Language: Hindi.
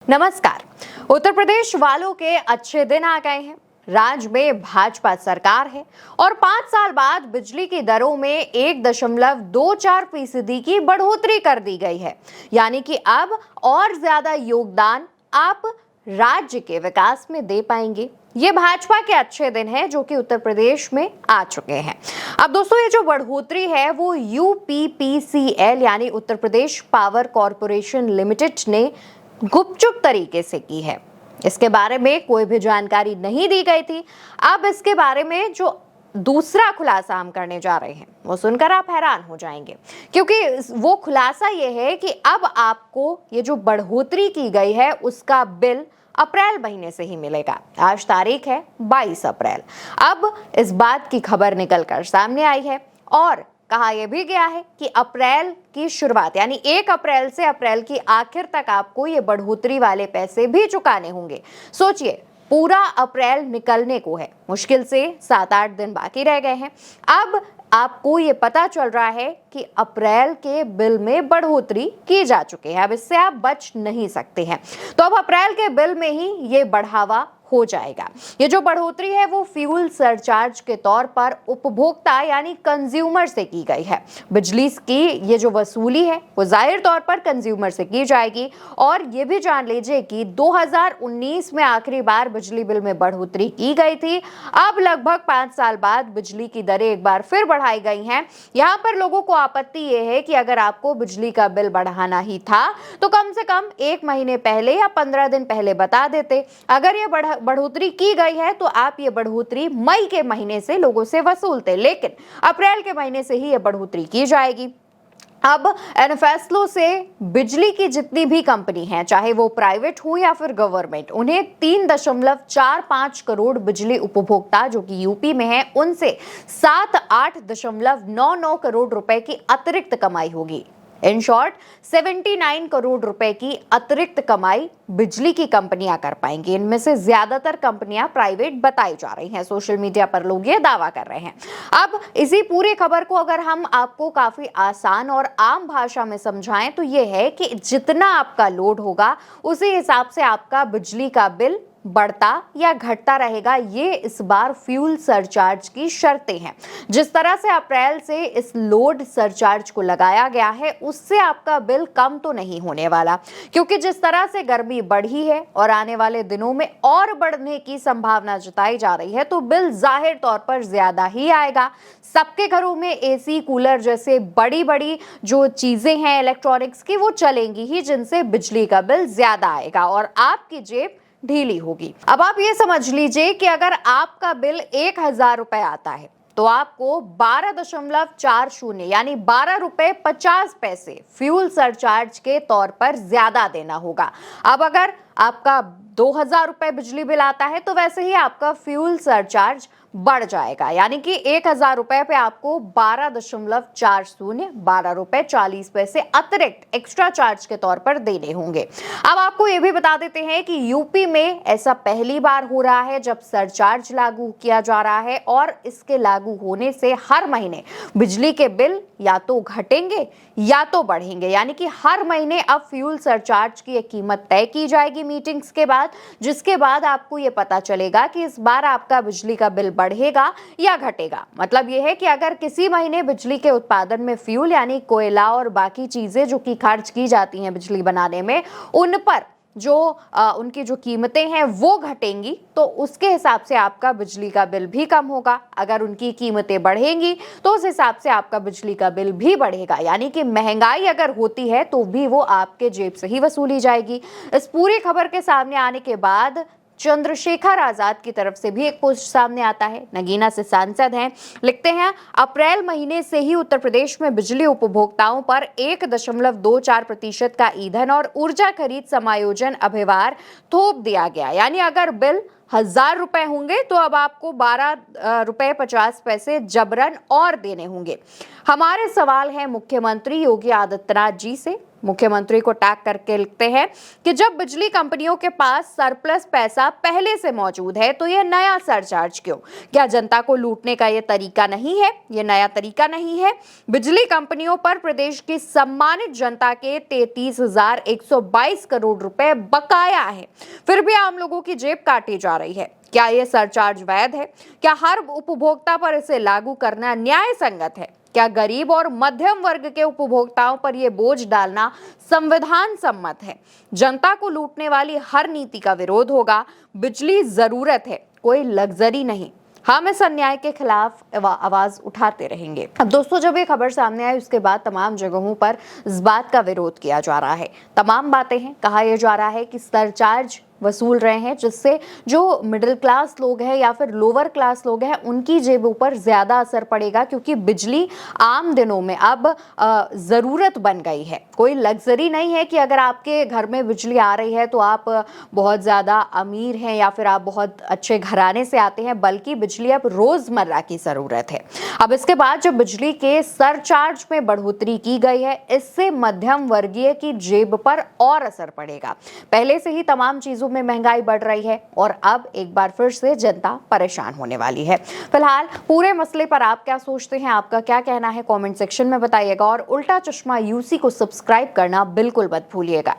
नमस्कार। उत्तर प्रदेश वालों के अच्छे दिन आ गए हैं। राज्य में भाजपा सरकार है और 5 साल बाद बिजली की दरों में 1.24% की बढ़ोतरी कर दी गई है। यानी कि अब और ज्यादा योगदान आप राज्य के विकास में दे पाएंगे। ये भाजपा के अच्छे दिन है जो कि उत्तर प्रदेश में आ चुके हैं। अब दोस्तों, ये जो बढ़ोतरी है वो यूपीपीसीएल यानी Uttar Pradesh power corporation limited ने गुपचुप तरीके से की है। इसके बारे में कोई भी जानकारी नहीं दी गई थी। अब इसके बारे में जो दूसरा खुलासा हम करने जा रहे हैं वो सुनकर आप हैरान हो जाएंगे, क्योंकि वो खुलासा ये है कि अब आपको ये जो बढ़ोतरी की गई है उसका बिल अप्रैल महीने से ही मिलेगा। आज तारीख है 22 अप्रैल। अब इस बात की खबर निकलकर सामने आई है और कहा यह भी गया है कि अप्रैल की शुरुआत यानी 1 अप्रैल से अप्रैल की आखिर तक आपको ये बढ़ोतरी वाले पैसे भी चुकाने होंगे। सोचिए, पूरा अप्रैल निकलने को है, मुश्किल से 7-8 दिन बाकी रह गए हैं। अब आपको ये पता चल रहा है कि अप्रैल के बिल में बढ़ोतरी की जा चुकी है। अब इससे आप बच नहीं सकते हैं। तो अब अप्रैल के बिल में ही ये बढ़ावा हो जाएगा। ये जो बढ़ोतरी है वो फ्यूल सरचार्ज के तौर पर उपभोक्ता यानी कंज्यूमर से की गई है। बिजली की ये जो वसूली है वो जाहिर तौर पर कंज्यूमर से की जाएगी। और ये भी जान लीजिए कि 2019 में आखिरी बार बिजली बिल में बढ़ोतरी की गई थी। अब लगभग 5 साल बाद बिजली की दरें एक बार फिर बढ़ाई गई हैं। यहाँ पर लोगों को आपत्ति ये है कि अगर आपको बिजली का बिल बढ़ाना ही था तो कम से कम 1 महीने पहले या 15 दिन पहले बता देते। अगर ये बढ़ोतरी की गई है तो आप ये बढ़ोतरी मई के महीने से लोगों से वसूलते, लेकिन अप्रैल के महीने से ही ये बढ़ोतरी की जाएगी। अब इन फैसलों से बिजली की जितनी भी कंपनी है, चाहे वो प्राइवेट हो या फिर गवर्नमेंट, उन्हें 3.45 करोड़ बिजली उपभोक्ता जो कि यूपी में है उनसे 7-8.99 करोड़ रुपए की अतिरिक्त कमाई होगी। इन शॉर्ट 79 करोड़ रुपए की अतिरिक्त कमाई बिजली की कंपनियां कर पाएंगी। इनमें से ज्यादातर कंपनियां प्राइवेट बताई जा रही हैं। सोशल मीडिया पर लोग ये दावा कर रहे हैं। अब इसी पूरी खबर को अगर हम आपको काफी आसान और आम भाषा में समझाएं तो ये है कि जितना आपका लोड होगा उसी हिसाब से आपका बिजली का बिल बढ़ता या घटता रहेगा। ये इस बार फ्यूल सरचार्ज की शर्तें हैं। जिस तरह से अप्रैल से इस लोड सरचार्ज को लगाया गया है उससे आपका बिल कम तो नहीं होने वाला, क्योंकि जिस तरह से गर्मी बढ़ी है और आने वाले दिनों में और बढ़ने की संभावना जताई जा रही है तो बिल जाहिर तौर पर ज्यादा ही आएगा। सबके घरों में एसी, कूलर जैसे बड़ी बड़ी जो चीजें हैं इलेक्ट्रॉनिक्स की वो चलेंगी ही, जिनसे बिजली का बिल ज्यादा आएगा और आपकी जेब ढीली होगी। अब आप ये समझ लीजिए कि अगर आपका बिल 1,000 रुपए आता है तो आपको 12.40 यानी 12 रुपए 50 पैसे फ्यूल सरचार्ज के तौर पर ज्यादा देना होगा। अब अगर आपका 2,000 रुपए बिजली बिल आता है तो वैसे ही आपका फ्यूल सरचार्ज बढ़ जाएगा, यानी कि 1,000 रुपए पे आपको 12 रुपए 40 पैसे अतिरिक्त एक्स्ट्रा चार्ज के तौर पर देने होंगे। अब आपको ये भी बता देते हैं कि यूपी में ऐसा पहली बार हो रहा है जब सरचार्ज लागू किया जा रहा है और इसके लागू होने से हर महीने बिजली के बिल या तो घटेंगे या तो बढ़ेंगे। यानी कि हर महीने अब फ्यूल सरचार्ज की एक कीमत तय की जाएगी मीटिंग्स के बाद, जिसके बाद आपको ये पता चलेगा कि इस बार आपका बिजली का बिल बढ़ेगा या घटेगा। मतलब यह है कि अगर किसी महीने बिजली के उत्पादन में फ्यूल यानी कोयला और बाकी चीजें जो कि खर्च की जाती हैं बिजली बनाने में, उन पर जो उनकी जो कीमतें हैं वो घटेंगी तो उसके हिसाब से आपका बिजली का बिल भी कम होगा। अगर उनकी कीमतें बढ़ेंगी तो उस हिसाब से आपका बिजली का बिल भी बढ़ेगा। यानी कि महंगाई अगर होती है तो भी वो आपके जेब से ही वसूली जाएगी। इस पूरी खबर के सामने आने के बाद चंद्रशेखर आजाद की तरफ से भी एक पोस्ट सामने आता है। नगीना से सांसद हैं, लिखते हैं अप्रैल महीने से ही उत्तर प्रदेश में बिजली उपभोक्ताओं पर 1.24% का ईंधन और ऊर्जा खरीद समायोजन अभिभार थोप दिया गया। यानी अगर बिल 1,000 रुपए होंगे तो अब आपको 12 रुपए 50 पैसे जबरन और देने होंगे। हमारे सवाल है मुख्यमंत्री योगी आदित्यनाथ जी से, मुख्यमंत्री को टैग करके लिखते हैं कि जब बिजली कंपनियों के पास सरप्लस पैसा पहले से मौजूद है तो यह नया सरचार्ज क्यों? क्या जनता को लूटने का यह तरीका नहीं है? यह नया तरीका नहीं है। बिजली कंपनियों पर प्रदेश की सम्मानित जनता के 33,122 करोड़ रुपए बकाया है, फिर भी आम लोगों की जेब काटी जा रही है। क्या यह सरचार्ज वैध है? क्या हर उपभोक्ता पर इसे लागू करना न्याय संगत है? क्या गरीब और मध्यम वर्ग के उपभोक्ताओं पर यह बोझ डालना संविधान सम्मत है? जनता को लूटने वाली हर नीति का विरोध होगा। बिजली जरूरत है, कोई लग्जरी नहीं। हम इस अन्याय के खिलाफ आवाज उठाते रहेंगे। अब दोस्तों, जब ये खबर सामने आई उसके बाद तमाम जगहों पर इस बात का विरोध किया जा रहा है। तमाम बातें हैं, कहा यह जा रहा है कि सरचार्ज वसूल रहे हैं, जिससे जो मिडिल क्लास लोग हैं या फिर लोअर क्लास लोग हैं उनकी जेबों पर ज्यादा असर पड़ेगा, क्योंकि बिजली आम दिनों में अब जरूरत बन गई है। कोई लग्जरी नहीं है कि अगर आपके घर में बिजली आ रही है तो आप बहुत ज्यादा अमीर हैं या फिर आप बहुत अच्छे घराने से आते हैं, बल्कि बिजली अब रोजमर्रा की जरूरत है। अब इसके बाद जब बिजली के सरचार्ज में बढ़ोतरी की गई है, इससे मध्यम वर्गीय की जेब पर और असर पड़ेगा। पहले से ही तमाम चीजों में महंगाई बढ़ रही है और अब एक बार फिर से जनता परेशान होने वाली है। फिलहाल पूरे मसले पर आप क्या सोचते हैं, आपका क्या कहना है, कमेंट सेक्शन में बताइएगा और उल्टा चश्मा यूसी को सब्सक्राइब करना बिल्कुल मत भूलिएगा।